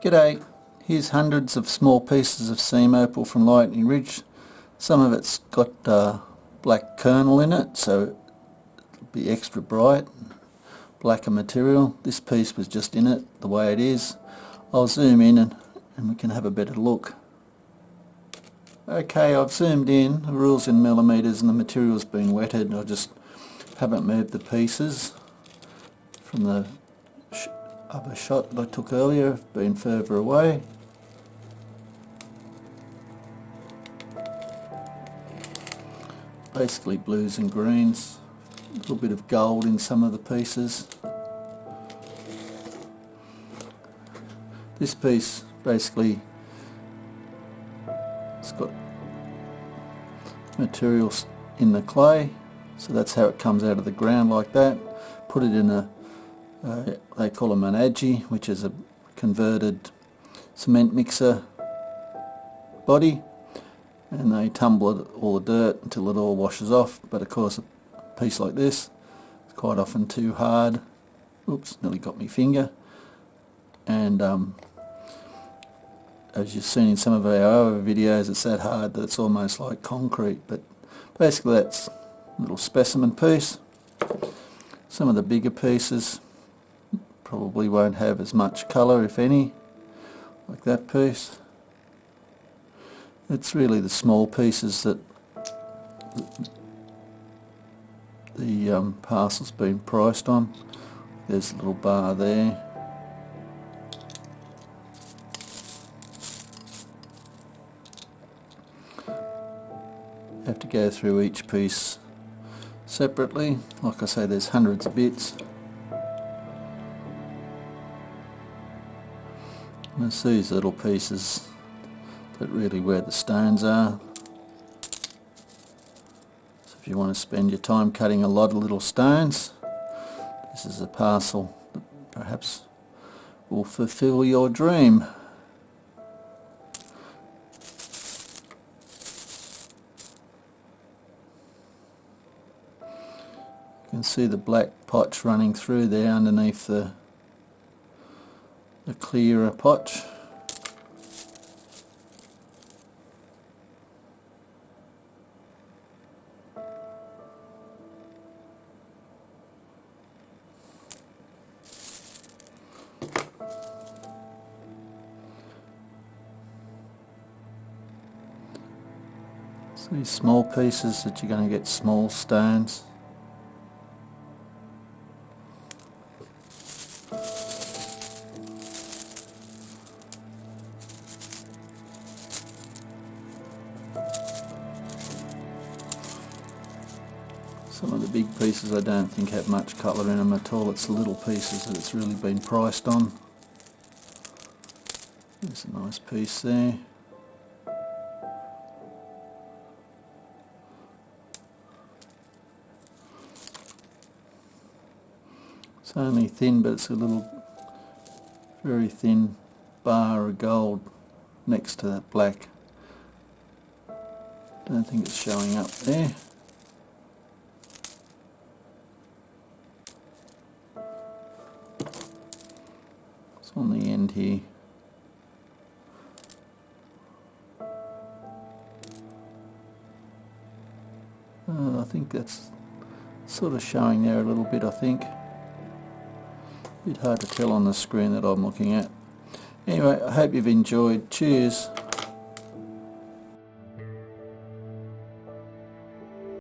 G'day, here's hundreds of small pieces of seam opal from Lightning Ridge. Some of it's got black kernel in it, so it'll be extra bright, blacker material. This piece was just in it the way it is. I'll zoom in and we can have a better look. Okay, I've zoomed in, the rule's in millimetres and the material's been wetted. I just haven't moved the pieces from the other shot that I took earlier, been further away. Basically blues and greens, a little bit of gold in some of the pieces. This piece basically, it's got materials in the clay, so that's how it comes out of the ground like that. Put it in a they call them an agi, which is a converted cement mixer body, and they tumble all the dirt until it all washes off. But of course a piece like this is quite often too hard. Oops, nearly got my finger. And as you've seen in some of our other videos, it's that hard that it's almost like concrete. But basically that's a little specimen piece. Some of the bigger pieces probably won't have as much colour, if any, like that piece. It's really the small pieces that the parcel's been priced on. There's a little bar there. Have to go through each piece separately. Like I say, there's hundreds of bits. And it's these little pieces that really where the stones are. So if you want to spend your time cutting a lot of little stones, this is a parcel that perhaps will fulfill your dream. You can see the black potch running through there underneath the clearer potch. So these small pieces that you're going to get small stones. Some of the big pieces I don't think have much colour in them at all. It's the little pieces that it's really been priced on. There's a nice piece there. It's only thin, but it's a little, very thin bar of gold next to that black. Don't think it's showing up there. On the end here. I think that's sort of showing there a little bit, I think. A bit hard to tell on the screen that I'm looking at. Anyway, I hope you've enjoyed. Cheers.